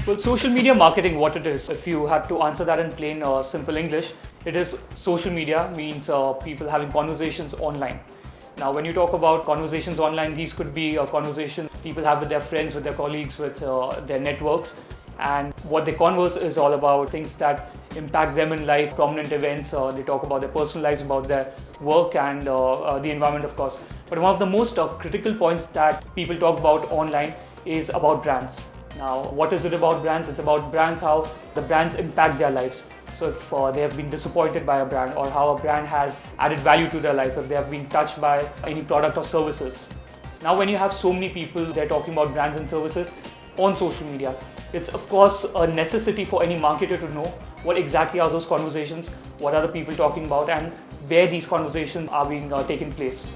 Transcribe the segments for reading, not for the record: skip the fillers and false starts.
Well, social media marketing, what it is, if you had to answer that in plain or simple English, it is social media means people having conversations online. Now, when you talk about conversations online, these could be a conversation people have with their friends, with their colleagues, with their networks. And what they converse is all about things that impact them in life, prominent events. They talk about their personal lives, about their work and the environment, of course. But one of the most critical points that people talk about online is about brands. Now, what is it about brands? It's about brands, how the brands impact their lives. So if they have been disappointed by a brand, or how a brand has added value to their life, if they have been touched by any product or services. Now, when you have so many people, they're talking about brands and services on social media, it's of course a necessity for any marketer to know what exactly are those conversations, what are the people talking about, and where these conversations are being taken place.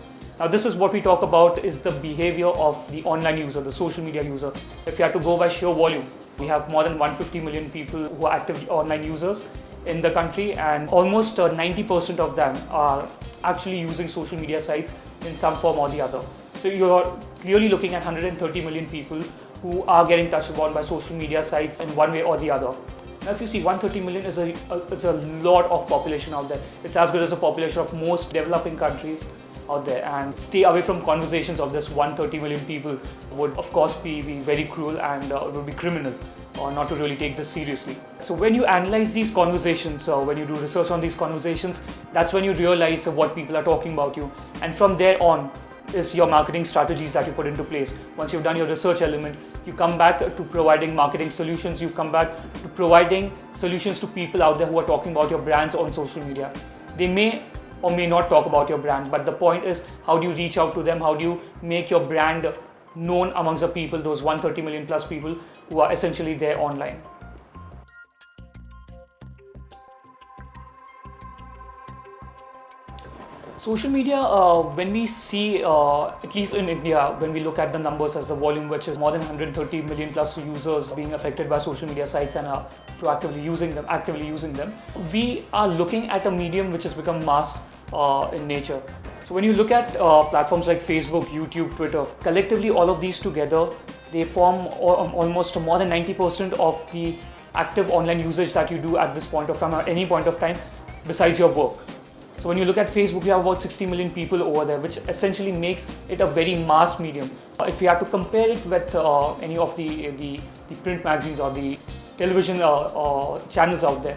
Now, this is what we talk about is the behavior of the online user, the social media user. If you had to go by sheer volume, we have more than 150 million people who are active online users in the country, and almost 90% of them are actually using social media sites in some form or the other. So you're clearly looking at 130 million people who are getting touched upon by social media sites in one way or the other. Now, if you see 130 million is it's a lot of population out there. It's as good as the population of most developing countries out there, and stay away from conversations of this 130 million people would of course be very cruel, and it would be criminal or not to really take this seriously. So when you analyze these conversations, when you do research on these conversations, that's when you realize what people are talking about you, and from there on is your marketing strategies that you put into place. Once you've done your research element, you come back to providing marketing solutions, you come back to providing solutions to people out there who are talking about your brands on social media. They may or may not talk about your brand, but the point is, how do you reach out to them? How do you make your brand known amongst the people, those 130 million plus people who are essentially there online? Social media, when we see, at least in India, when we look at the numbers as the volume, which is more than 130 million plus users being affected by social media sites and are proactively using them, actively using them, we are looking at a medium which has become mass in nature. So when you look at platforms like Facebook, YouTube, Twitter, collectively all of these together, they form almost more than 90% of the active online usage that you do at this point of time, or any point of time besides your work. So when you look at Facebook, you have about 60 million people over there, which essentially makes it a very mass medium. If you have to compare it with any of the print magazines or the television channels out there,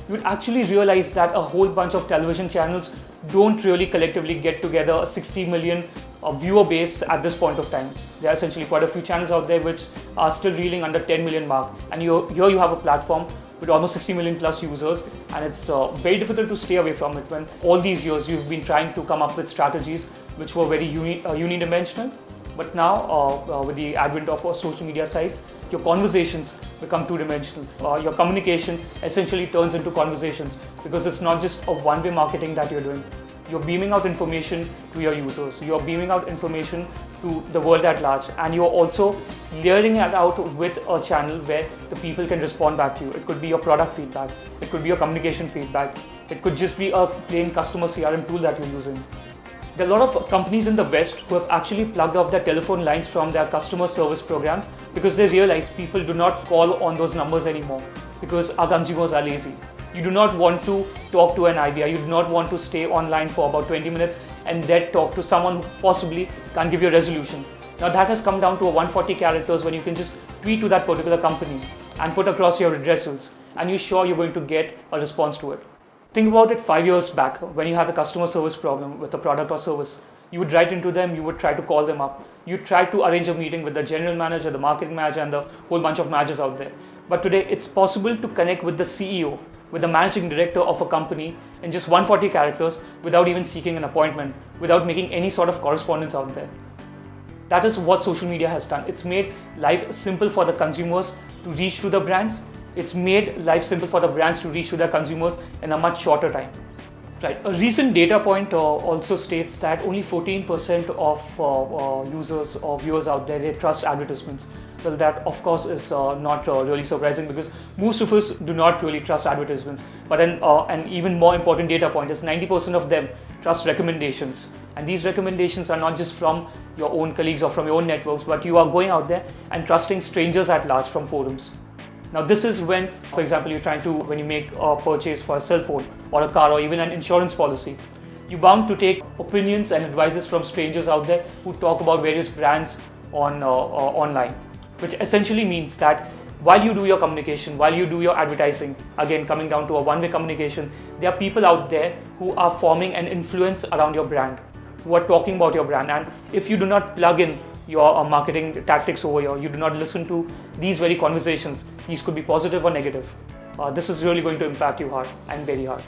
you would actually realize that a whole bunch of television channels don't really collectively get together a 60 million viewer base at this point of time. There are essentially quite a few channels out there which are still reeling under 10 million mark, and here you have a platform with almost 60 million plus users, and it's very difficult to stay away from it when all these years you've been trying to come up with strategies which were very unidimensional. But now, with the advent of social media sites, your conversations become two-dimensional. Your communication essentially turns into conversations, because it's not just a one-way marketing that you're doing. You're beaming out information to your users, you're beaming out information to the world at large, and you're also layering it out with a channel where the people can respond back to you. It could be your product feedback, it could be your communication feedback, it could just be a plain customer CRM tool that you're using. There are a lot of companies in the West who have actually plugged off their telephone lines from their customer service program, because they realize people do not call on those numbers anymore, because our consumers are lazy. You do not want to talk to an IVR, you do not want to stay online for about 20 minutes and then talk to someone who possibly can't give you a resolution. Now that has come down to a 140 characters when you can just tweet to that particular company and put across your addresses, and you're sure you're going to get a response to it. Think about it 5 years back when you had a customer service problem with a product or service. You would write into them, you would try to call them up. You try to arrange a meeting with the general manager, the marketing manager, and the whole bunch of managers out there. But today it's possible to connect with the CEO, with the managing director of a company in just 140 characters without even seeking an appointment, without making any sort of correspondence out there. That is what social media has done. It's made life simple for the consumers to reach to the brands. It's made life simple for the brands to reach to their consumers in a much shorter time. Right. A recent data point also states that only 14% of users or viewers out there, they trust advertisements. Well, that of course is not really surprising, because most of us do not really trust advertisements. But an even more important data point is 90% of them trust recommendations. And these recommendations are not just from your own colleagues or from your own networks, but you are going out there and trusting strangers at large from forums. Now this is when, for example, when you make a purchase for a cell phone or a car or even an insurance policy, you're bound to take opinions and advices from strangers out there who talk about various brands online, which essentially means that while you do your communication, while you do your advertising, again coming down to a one-way communication, there are people out there who are forming an influence around your brand, who are talking about your brand. And if you do not plug in your marketing tactics over here, you do not listen to these very conversations, these could be positive or negative, this is really going to impact you hard and very hard.